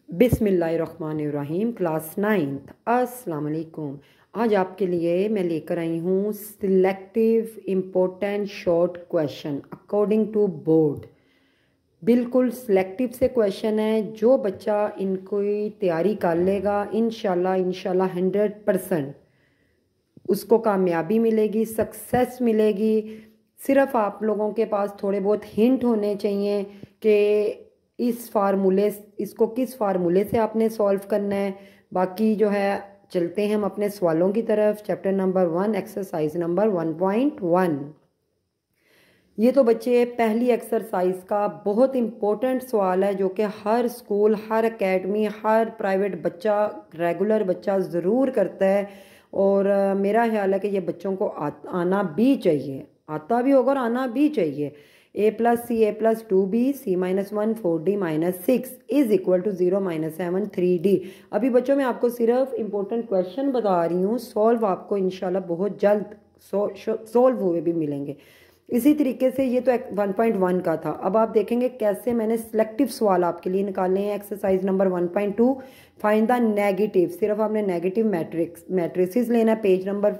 बिस्मिल्लाहिर्रहमानिर्रहीम। Class 9th। अस्सलाम वालेकुम। आज आपके लिए मैं लेकर आई हूँ selective important short question according to board. बिल्कुल सिलेक्टिव से क्वेश्चन है, जो बच्चा इनको तैयारी कर लेगा इंशाल्लाह 100% उसको कामयाबी मिलेगी, सक्सेस मिलेगी। सिर्फ आप लोगों के पास थोड़े बहुत हिंट होने चाहिए कि इसको किस फार्मूले से आपने सॉल्व करना है। बाकी जो है चलते हैं हम अपने सवालों की तरफ। Chapter number 1 exercise number 1.1। ये तो बच्चे पहली एक्सरसाइज का बहुत इम्पोर्टेंट सवाल है, जो कि हर स्कूल, हर एकेडमी, हर प्राइवेट बच्चा, रेगुलर बच्चा ज़रूर करता है। और मेरा ख्याल है कि ये बच्चों को आना भी चाहिए, आता भी होगा और आना भी चाहिए। a+c a+2b c-1 4d -6 is equal to 0 -7 3d। अभी बच्चों मैं आपको सिर्फ इम्पोर्टेंट क्वेश्चन बता रही हूँ, सॉल्व आपको इंशाल्लाह बहुत जल्द सॉल्व हुए भी मिलेंगे। इसी तरीके से ये तो 1.1 का था। अब आप देखेंगे कैसे मैंने सिलेक्टिव सवाल आपके लिए निकाले हैं। Exercise number 1.2 find the negative. सिर्फ आपने नेगेटिव मैट्रिसेस लेना है। पेज नंबर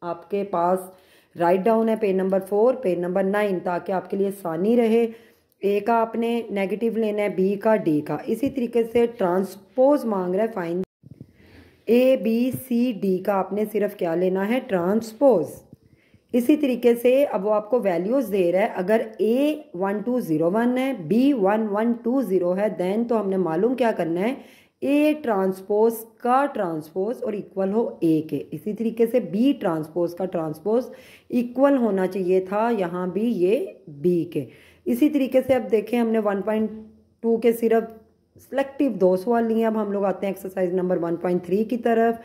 आपके पास राइट डाउन है, पेज नंबर 4, पेज नंबर 9, ताकि आपके लिए आसानी रहे। ए का आपने नेगेटिव लेना है, बी का, डी का। इसी तरीके से ट्रांसपोज मांग रहा है, find A B C D का आपने सिर्फ क्या लेना है, ट्रांसपोज। इसी तरीके से अब वो आपको वैल्यूज दे रहा है। अगर ए 1201 है, बी 1120 है, देन तो हमने मालूम क्या करना है, ए ट्रांसपोज का ट्रांसपोज और इक्वल हो ए के। इसी तरीके से बी ट्रांसपोज का ट्रांसपोज इक्वल होना चाहिए था यहाँ भी ये बी के। इसी तरीके से अब देखें, हमने 1.2 के सिर्फ सिलेक्टिव 2 सवाल लिए। अब हम लोग आते हैं एक्सरसाइज नंबर 1.3 की तरफ।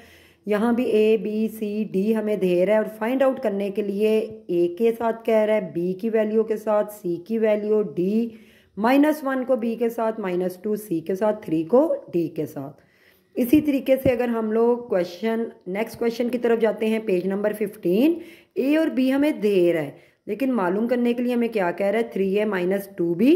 यहाँ भी ए बी सी डी हमें दे रहा है और फाइंड आउट करने के लिए ए के साथ कह रहा है, बी की वैल्यू के साथ, सी की वैल्यू, डी -1 को बी के साथ, -2 सी के साथ, 3 को डी के साथ। इसी तरीके से अगर हम लोग नेक्स्ट क्वेश्चन की तरफ जाते हैं, पेज नंबर 15, ए और बी हमें दे रहा है, लेकिन मालूम करने के लिए हमें क्या कह रहा है, 3a - 2b।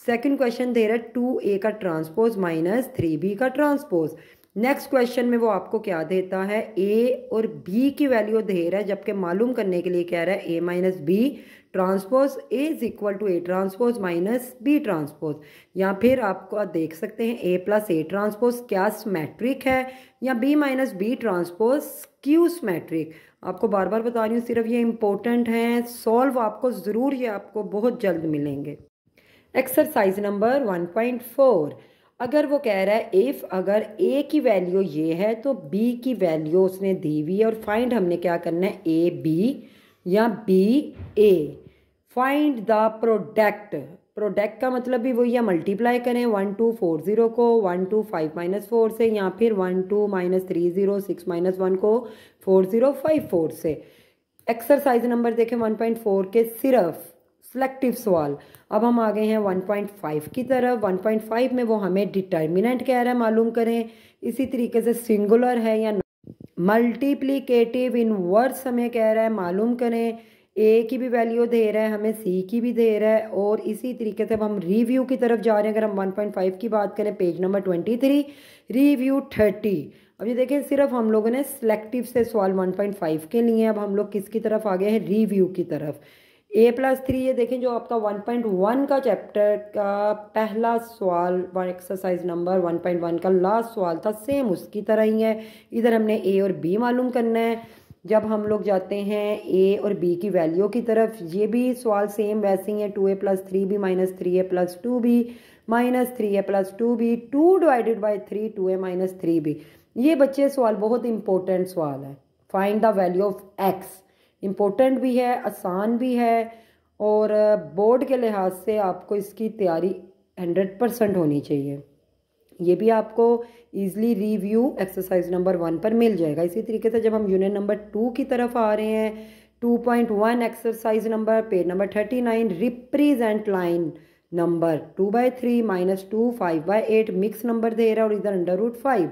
सेकेंड क्वेश्चन दे रहा है 2a का ट्रांसपोज -3b का ट्रांसपोज। नेक्स्ट क्वेश्चन में वो आपको क्या देता है, ए और बी की वैल्यू दे रहा है, जबकि मालूम करने के लिए कह रहा है a - b transpose A is equal to A transpose -b transpose. या फिर आपको देख सकते हैं a+a ट्रांसपोज क्या सिमेट्रिक है, या b - b transpose Q symmetric. आपको बार बार बता रही हूँ, सिर्फ ये इंपॉर्टेंट हैं, सॉल्व आपको ज़रूर ये आपको बहुत जल्द मिलेंगे। Exercise number 1.4। अगर वो कह रहा है इफ़ अगर ए की वैल्यू ये है तो बी की वैल्यू उसने दी हुई है, और फाइंड हमने क्या करना है, ए बी या B A. Find the product. Product का मतलब भी वही है, मल्टीप्लाई करें 1240 को 125 - 4 से, या फिर 12 - 30 6 - 1 को 4054 से। एक्सरसाइज नंबर देखें 1.4 के सिर्फ सिलेक्टिव सवाल। अब हम आ गए हैं 1.5 की तरफ। 1.5 में वो हमें डिटर्मिनेंट कह रहा है, मालूम करें। इसी तरीके से सिंगुलर है या मल्टीप्लिकेटिव इनवर्स हमें कह रहा है, मालूम करें। ए की भी वैल्यू दे रहा है हमें, सी की भी दे रहा है। और इसी तरीके से अब हम रिव्यू की तरफ जा रहे हैं। अगर हम 1.5 की बात करें, पेज नंबर 23, रिव्यू 30। अब ये देखें, सिर्फ हम लोगों ने सिलेक्टिव से सवाल 1.5 के लिए। अब हम लोग किसकी तरफ आ गए हैं, रिव्यू की तरफ। a+3, ये देखें जो आपका 1.1 का चैप्टर का पहला सवाल, एक्सरसाइज नंबर 1.1 का लास्ट सवाल था, सेम उसकी तरह ही है। इधर हमने ए और बी मालूम करना है। जब हम लोग जाते हैं ए और बी की वैल्यू की तरफ, ये भी सवाल सेम वैसे ही है, 2a+3b -3a+2b -3a+2b 2/3 2a - 3b। ये बच्चे सवाल बहुत इंपॉर्टेंट सवाल है। Find the value of x. Important भी है, आसान भी है, और बोर्ड के लिहाज से आपको इसकी तैयारी 100% होनी चाहिए। ये भी आपको इजीली रिव्यू एक्सरसाइज नंबर 1 पर मिल जाएगा। इसी तरीके से जब हम यूनिट नंबर 2 की तरफ आ रहे हैं, 2.1 exercise number, page number 39, represent line number 2/3 -2 5/8 mix number दे रहा है, और इधर √5।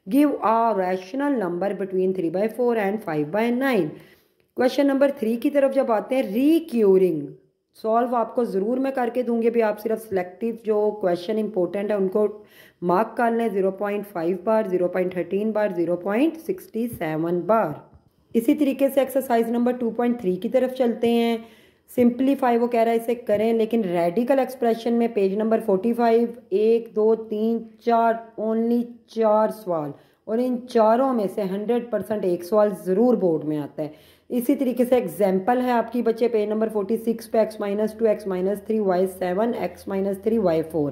Give a rational number between 3/4 and 5/9। Question number 3 की तरफ जब आते हैं, रिक्यूरिंग सॉल्व आपको ज़रूर मैं करके दूंगी, भी आप सिर्फ सिलेक्टिव जो क्वेश्चन इंपॉर्टेंट है उनको मार्क कर लें। 0.5 बार, 0.13 बार, 0.67 बार। इसी तरीके से एक्सरसाइज नंबर 2.3 की तरफ चलते हैं। सिंप्लीफाई वो कह रहा है इसे करें, लेकिन रेडिकल एक्सप्रेशन में पेज नंबर 45 1 2 3 4 ओनली 4 सवाल, और इन चारों में से 100% एक सवाल ज़रूर बोर्ड में आता है। इसी तरीके से एग्जाम्पल है आपकी बच्चे पेज नंबर 46 पे x-2 x-3 y7 x-3 y4।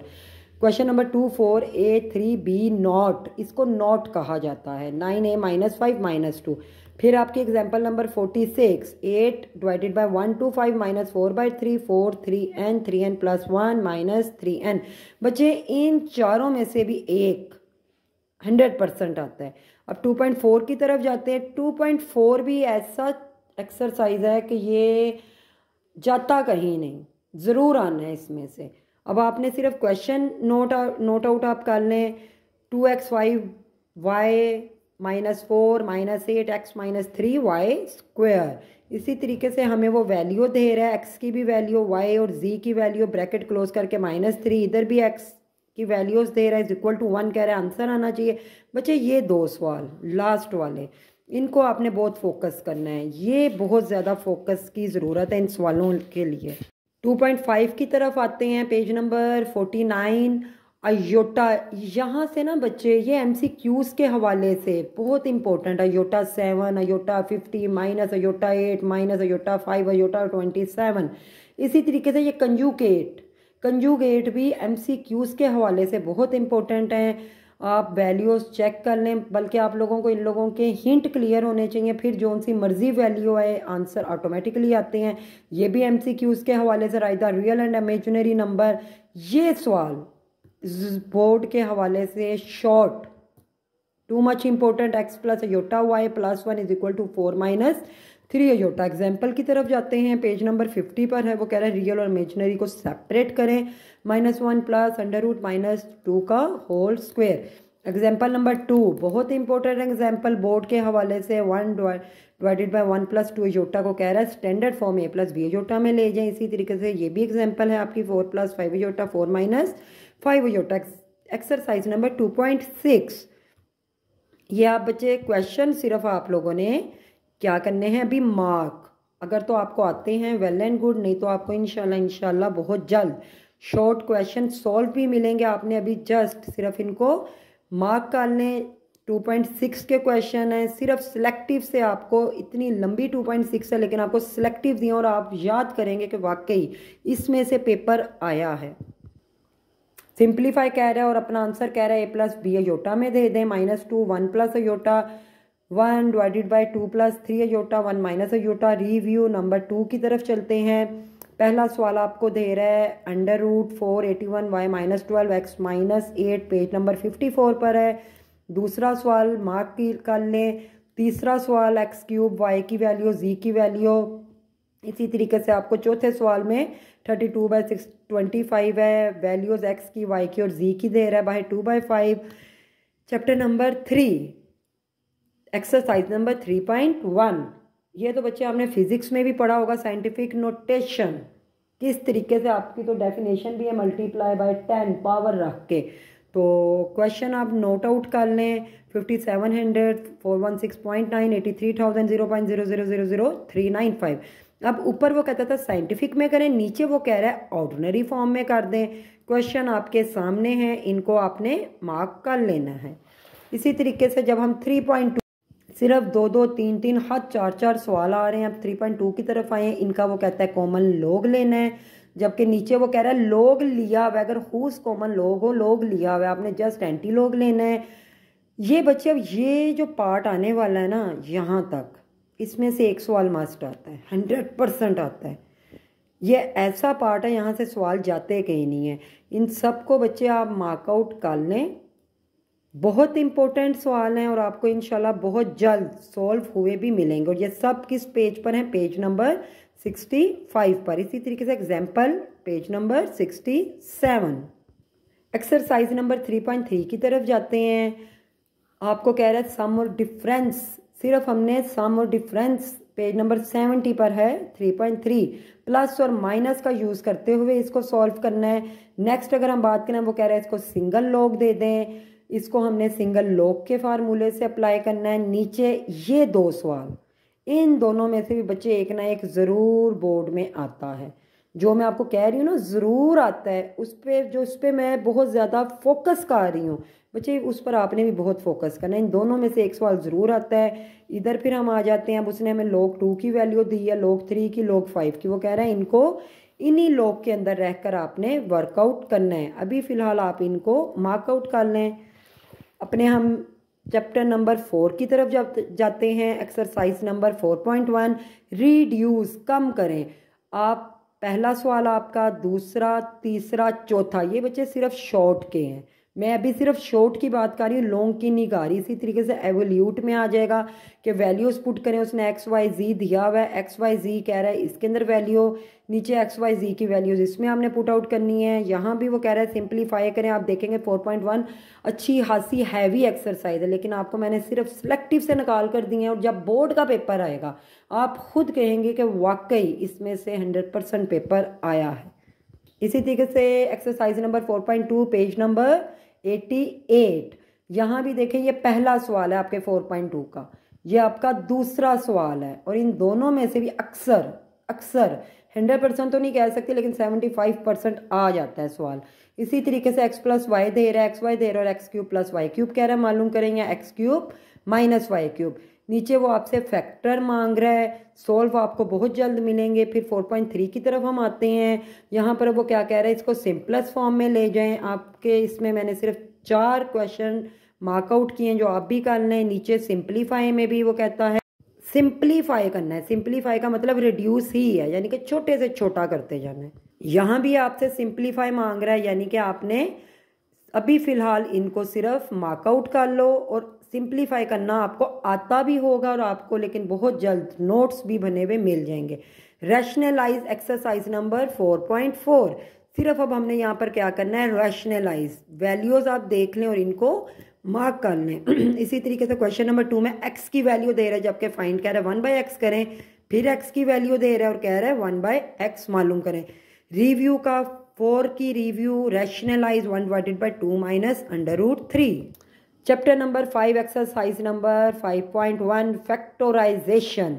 Question number 24a3b not, इसको नॉट कहा जाता है। 9a -5 -2। फिर आपकी example number 46 8 divided by 1 2 5 -4/3 4 3n 3n + 1 -3n। बच्चे इन चारों में से भी एक 100% आता है। अब 2.4 की तरफ जाते हैं। 2.4 भी ऐसा एक्सरसाइज है कि ये जाता कहीं नहीं, ज़रूर आना है इसमें से। अब आपने सिर्फ क्वेश्चन नोट आउट आप कर लें। 2x5 y -4 -8 x -3 y²। इसी तरीके से हमें वो वैल्यू दे रहा है, x की भी वैल्यू, y और z की वैल्यू, ब्रैकेट क्लोज करके -3, इधर भी x की वैल्यूज दे रहा है, इक्वल टू 1 कह रहा है, आंसर आना चाहिए। बच्चे ये 2 सवाल लास्ट वाले, इनको आपने बहुत फोकस करना है। ये बहुत ज़्यादा फोकस की ज़रूरत है इन सवालों के लिए। 2.5 की तरफ आते हैं, पेज नंबर 49। अयोटा, यहाँ से ना बच्चे ये MCQs के हवाले से बहुत इंपॉर्टेंट है। Iota 7, iota 50, minus iota 8, minus iota 5, iota 27। इसी तरीके से ये कंजूगेट भी MCQs के हवाले से बहुत इंपॉर्टेंट हैं। आप वैल्यूज़ चेक कर लें, बल्कि आप लोगों को इन लोगों के हिंट क्लियर होने चाहिए, फिर जो उनसी मर्जी वैल्यू है आंसर ऑटोमेटिकली आते हैं। ये भी MCQs के हवाले से right, the real and imaginary number. ये सवाल बोर्ड के हवाले से short, too much important. x + iota y + 1 = 4 - 3 iota. Example की तरफ जाते हैं, पेज नंबर 50 पर है। वो कह रहा है रियल और इमेजिनरी को सेपरेट करें। -1 + √- 2 का होल स्क्वायर। एग्जाम्पल नंबर 2 बहुत इंपॉर्टेंट एग्जाम्पल बोर्ड के हवाले से। 1 डिवाइडेड बाय 1 + 2 अयोटा को कह रहा है standard form a + b iota में ले जाएं। इसी तरीके से ये भी एग्जाम्पल है आपकी 4 + 5 अयोटा 4 - 5 अयोटा। Exercise number 2.6। ये आप बच्चे क्वेश्चन सिर्फ आप लोगों ने क्या करने हैं अभी मार्क। अगर तो आपको आते हैं वेल एंड गुड, नहीं तो आपको इंशाल्लाह बहुत जल्द शॉर्ट क्वेश्चन सॉल्व भी मिलेंगे। आपने अभी जस्ट सिर्फ इनको मार्क कर लें। 2.6 के क्वेश्चन हैं, सिर्फ सिलेक्टिव से आपको, इतनी लंबी 2.6 है लेकिन आपको सिलेक्टिव दिए और आप याद करेंगे कि वाकई इसमें से पेपर आया है। सिंप्लीफाई कह रहा है और अपना आंसर कह रहा है a + b अयोटा में दे दें। -2 1 + iota 1 divided by 2 + 3 iota 1 - iota. Review number 2 की तरफ चलते हैं। पहला सवाल आपको दे रहा है √4 81 y -12 x -8, पेज नंबर 54 पर है। दूसरा सवाल मार्क कर लें। तीसरा सवाल x³ y की वैल्यू, z की वैल्यू। इसी तरीके से आपको चौथे सवाल में 32/625 है, वैल्यूज x की, y की और z की दे रहा है by 2/5। Chapter number 3 exercise number 3.1। ये तो बच्चे आपने फिजिक्स में भी पढ़ा होगा, साइंटिफिक नोटेशन किस तरीके से, आपकी तो डेफिनेशन भी है मल्टीप्लाई बाय 10 पावर रख के। तो क्वेश्चन आप नोट आउट कर लें। 5700 416.9 83,000 0.0000395। अब ऊपर वो कहता था साइंटिफिक में करें, नीचे वो कह रहा है ऑर्डिनरी फॉर्म में कर दें। क्वेश्चन आपके सामने हैं, इनको आपने मार्क कर लेना है। इसी तरीके से जब हम 3.2 सिर्फ 2 3 3 हद 4 सवाल आ रहे हैं। अब 3.2 की तरफ आए, इनका वो कहता है कॉमन लॉग लेना है, जबकि नीचे वो कह रहा है लॉग लिया हुआ। अगर हुज कॉमन लॉग हो, लॉग लिया हुआ, आपने जस्ट एंटी लॉग लेना है। ये बच्चे अब ये जो पार्ट आने वाला है ना, यहाँ तक इसमें से एक सवाल मस्ट आता है, 100% आता है। ये ऐसा पार्ट है यहाँ से सवाल जाते कहीं नहीं है। इन सब को बच्चे आप मार्कआउट कर लें, बहुत इंपॉर्टेंट सवाल हैं और आपको इंशाल्लाह बहुत जल्द सॉल्व हुए भी मिलेंगे। और ये सब किस पेज पर हैं? पेज नंबर 65 पर। इसी तरीके से example page number 67। Exercise number 3.3 की तरफ जाते हैं। आपको कह रहा है सम और डिफरेंस, सिर्फ हमने सम और डिफरेंस पेज नंबर 70 पर है 3.3। प्लस और माइनस का यूज़ करते हुए इसको सॉल्व करना है। नेक्स्ट अगर हम बात करें, वो कह रहा है इसको सिंगल लॉग दे दें, इसको हमने सिंगल लॉग के फार्मूले से अप्लाई करना है। नीचे ये दो सवाल, इन दोनों में से भी बच्चे एक ना एक ज़रूर बोर्ड में आता है। जो मैं आपको कह रही हूँ ना ज़रूर आता है, उस पर मैं बहुत ज़्यादा फोकस कर रही हूँ बच्चे, उस पर आपने भी बहुत फोकस करना है। इन दोनों में से एक सवाल ज़रूर आता है। इधर फिर हम आ जाते हैं, अब उसने हमें log 2 की वैल्यू दी है, log 3 की, log 5 की। वो कह रहा है इनको इन्हीं log के अंदर रहकर आपने वर्कआउट करना है। अभी फ़िलहाल आप इनको मार्कआउट कर लें। अपने हम चैप्टर नंबर 4 की तरफ जाते हैं। एक्सरसाइज नंबर 4.1 रिड्यूस, कम करें। आप पहला सवाल आपका, दूसरा, तीसरा, चौथा, ये बच्चे सिर्फ शॉर्ट के हैं। मैं अभी सिर्फ शॉर्ट की बात कर रही हूँ, लॉन्ग की नहीं कर रही। इसी तरीके से एवोल्यूट में आ जाएगा कि वैल्यूज़ पुट करें। उसने एक्स वाई जी दिया हुआ है, एक्स वाई जी कह रहा है इसके अंदर वैल्यू, नीचे एक्स वाई जी की वैल्यूज़ इसमें हमने पुट आउट करनी है। यहाँ भी वो कह रहा है सिंप्लीफाई करें। आप देखेंगे 4.1 अच्छी खासी हैवी एक्सरसाइज है, लेकिन आपको मैंने सिर्फ सिलेक्टिव से निकाल कर दिए हैं। और जब बोर्ड का पेपर आएगा आप खुद कहेंगे कि वाकई इसमें से 100% पेपर आया है। इसी तरीके से एक्सरसाइज नंबर 4.2 पेज नंबर 88, यहाँ भी देखें ये पहला सवाल है आपके 4.2 का, ये आपका दूसरा सवाल है। और इन दोनों में से भी अक्सर 100% तो नहीं कह सकते, लेकिन 75% आ जाता है सवाल। इसी तरीके से x प्लस वाई दे रहा है, एक्स वाई दे रहा है, और x cube plus y cube कह रहा है, मालूम करें, या x cube minus y cube. नीचे वो आपसे फैक्टर मांग रहा है, सोल्व आपको बहुत जल्द मिलेंगे। फिर 4.3 की तरफ हम आते हैं। यहाँ पर वो क्या कह रहा है, इसको सिंपलेस्ट फॉर्म में ले जाएं। आपके इसमें मैंने सिर्फ 4 क्वेश्चन मार्कआउट किए हैं जो आप भी कर लें। नीचे सिंप्लीफाई में भी वो कहता है सिंप्लीफाई करना है। सिंप्लीफाई का मतलब रिड्यूस ही है, यानी कि छोटे से छोटा करते जाना है। यहाँ भी आपसे सिंप्लीफाई मांग रहा है, यानी कि आपने अभी फ़िलहाल इनको सिर्फ मार्कआउट कर लो, और सिंप्लीफाई करना आपको आता भी होगा और आपको लेकिन बहुत जल्द नोट्स भी बने हुए मिल जाएंगे। रैशनलाइज एक्सरसाइज नंबर 4.4, सिर्फ अब हमने यहाँ पर क्या करना है, रैशनलाइज। वैल्यूज़ आप देख लें और इनको मार्क कर लें। इसी तरीके से क्वेश्चन नंबर 2 में x की वैल्यू दे रहा है, जबकि फाइंड कह रहा है 1/x करें। फिर x की वैल्यू दे रहा है और कह रहा है 1/x मालूम करें। रिव्यू का 4 की review, rationalise 1/2 minus √3। Chapter number 5 exercise number 5.1 factorisation.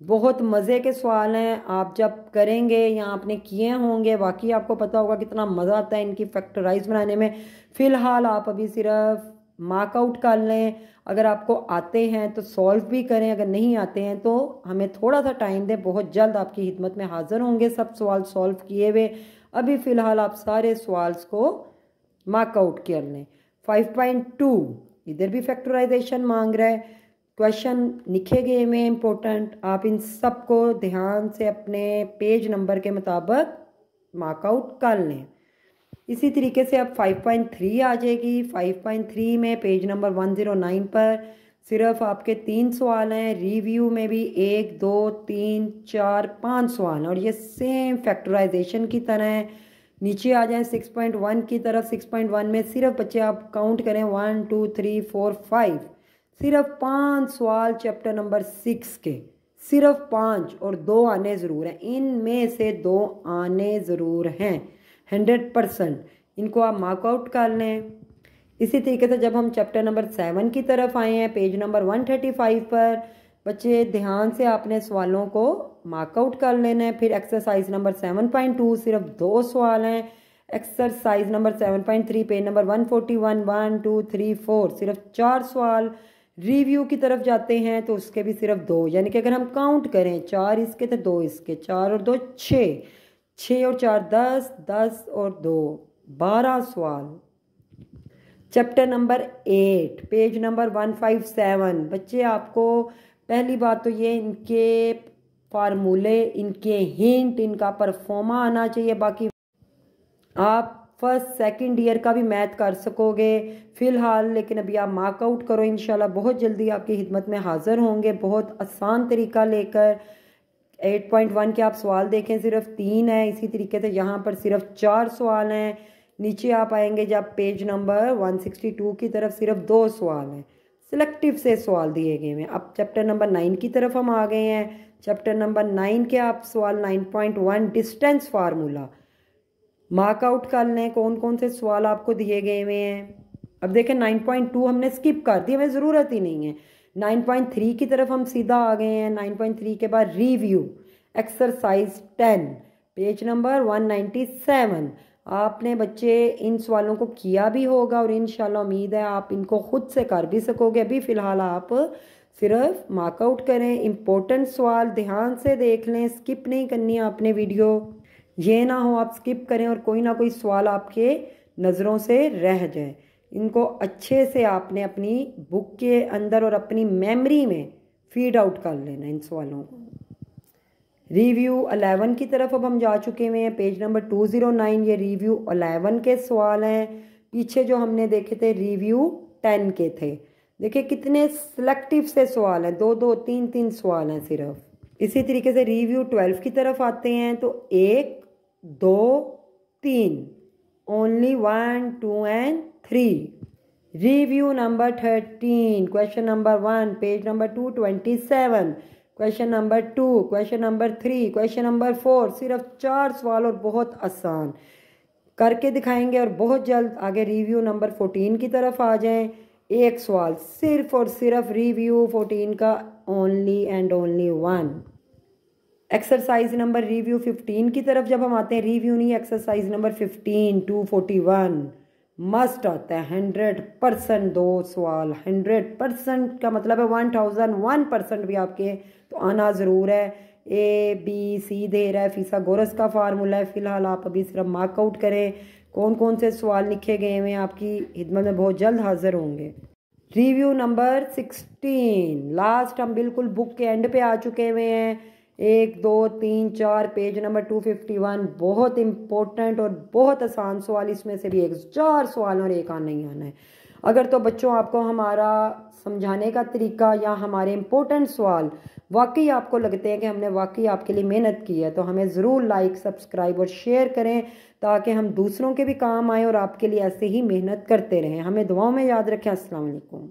बहुत मज़े के सवाल हैं, आप जब करेंगे या आपने किए होंगे वाकई आपको पता होगा कितना मज़ा आता है इनकी फैक्टराइज बनाने में। फ़िलहाल आप अभी सिर्फ मार्कआउट कर लें। अगर आपको आते हैं तो सॉल्व भी करें, अगर नहीं आते हैं तो हमें थोड़ा सा टाइम दें, बहुत जल्द आपकी खिदमत में हाज़िर होंगे सब सवाल सॉल्व किए हुए। अभी फ़िलहाल आप सारे सवाल्स को मार्कआउट कर लें। 5.2 इधर भी फैक्टराइजेशन मांग रहा है। क्वेश्चन लिखे गए में इम्पोर्टेंट, आप इन सब को ध्यान से अपने पेज नंबर के मुताबिक मार्कआउट कर लें। इसी तरीके से अब 5.3 आ जाएगी। 5.3 में पेज नंबर 109 पर सिर्फ आपके 3 सवाल हैं। रिव्यू में भी 1, 2, 3, 4, 5 सवाल हैं और ये सेम फैक्टराइजेशन की तरह है। नीचे आ जाएं 6.1 की तरफ। 6.1 में सिर्फ बच्चे आप काउंट करें 1, 2, 3, 4, 5, सिर्फ 5 सवाल चैप्टर नंबर 6 के, सिर्फ 5, और 2 आने ज़रूर हैं। इनमें से 2 आने ज़रूर हैं 100%। इनको आप मार्कआउट कर लें। इसी तरीके से जब हम चैप्टर नंबर 7 की तरफ आए हैं, पेज नंबर 135 पर, बच्चे ध्यान से आपने सवालों को मार्कआउट कर लेना है। फिर एक्सरसाइज नंबर 7.2 सिर्फ 2 सवाल हैं। एक्सरसाइज नंबर 7.3 पेज नंबर 141, 1, 2, 3, 4 सिर्फ 4 सवाल। रिव्यू की तरफ जाते हैं तो उसके भी सिर्फ 2, यानी कि अगर हम काउंट करें 4 इसके तो 2 इसके, 4 और 2 6, 6 और 4 10, 10 और 2 12 सवाल। Chapter number 8 page number 157। बच्चे आपको पहली बात तो ये इनके फार्मूले, इनके हिंट, इनका परफॉर्मा आना चाहिए। बाकी आप फर्स्ट सेकंड ईयर का भी मैथ कर सकोगे फ़िलहाल, लेकिन अभी आप मार्कआउट करो। इंशाल्लाह बहुत जल्दी आपकी खिदमत में हाज़िर होंगे बहुत आसान तरीका लेकर। 8.1 के आप सवाल देखें सिर्फ 3 है। इसी तरीके से यहाँ पर सिर्फ 4 सवाल हैं। नीचे आप आएंगे जब पेज नंबर 162 की तरफ, सिर्फ 2 सवाल हैं। सिलेक्टिव से सवाल दिए गए हैं। अब चैप्टर नंबर 9 की तरफ हम आ गए हैं। चैप्टर नंबर 9 के आप सवाल 9.1 डिस्टेंस फार्मूला मार्क आउट कर लें। कौन कौन से सवाल आपको दिए गए हुए हैं। अब देखें 9.2 हमने स्किप कर दिया, हमें ज़रूरत ही नहीं है। 9.3 की तरफ हम सीधा आ गए हैं। 9.3 के बाद रिव्यू एक्सरसाइज 10 पेज नंबर 197। आपने बच्चे इन सवालों को किया भी होगा और इंशाल्लाह उम्मीद है आप इनको खुद से कर भी सकोगे। अभी फ़िलहाल आप सिर्फ मार्कआउट करें। इम्पोर्टेंट सवाल ध्यान से देख लें, स्किप नहीं करनी है आपने वीडियो। ये ना हो आप स्किप करें और कोई ना कोई सवाल आपके नज़रों से रह जाए। इनको अच्छे से आपने अपनी बुक के अंदर और अपनी मेमोरी में फीड आउट कर लेना इन सवालों को। रिव्यू 11 की तरफ अब हम जा चुके हुए हैं। पेज नंबर 209 ये रिव्यू 11 के सवाल हैं। पीछे जो हमने देखे थे रिव्यू 10 के थे। देखिए कितने सिलेक्टिव से सवाल हैं, 2-2, 3-3 सवाल हैं सिर्फ। इसी तरीके से रिव्यू 12 की तरफ आते हैं तो 1, 2, 3, only 1, 2 and 3। Review number 13 question number 1 page number 227, question number 2, question number 3, question number 4। सिर्फ 4 सवाल और बहुत आसान करके दिखाएंगे और बहुत जल्द आगे रिव्यू नंबर 14 की तरफ आ जाएं। एक सवाल सिर्फ और सिर्फ रिव्यू 14 का, only and only 1। Exercise number review 15 की तरफ जब हम आते हैं, रिव्यू नहीं एक्सरसाइज नंबर 15 241 मस्ट आता है 100%। 2 सवाल 100% का मतलब है 1001% भी आपके तो आना ज़रूर है। ABC दे रहा है, फिथागोरस का फार्मूला है। फ़िलहाल आप अभी सिर्फ मार्कआउट करें। कौन कौन से सवाल लिखे गए हैं आपकी खिदमत में बहुत जल्द हाजिर होंगे। रिव्यू नंबर 16 लास्ट, हम बिल्कुल बुक के एंड पे आ चुके हुए हैं। 1, 2, 3, 4 पेज नंबर 251 बहुत इंपॉर्टेंट और बहुत आसान सवाल। इसमें से भी 4 सवाल और एक आना नहीं आना है। अगर तो बच्चों आपको हमारा समझाने का तरीका या हमारे इम्पोर्टेंट सवाल वाकई आपको लगते हैं कि हमने वाकई आपके लिए मेहनत की है तो हमें ज़रूर लाइक, सब्सक्राइब और शेयर करें ताकि हम दूसरों के भी काम आए और आपके लिए ऐसे ही मेहनत करते रहें। हमें दुआओं में याद रखें। अस्सलाम वालेकुम।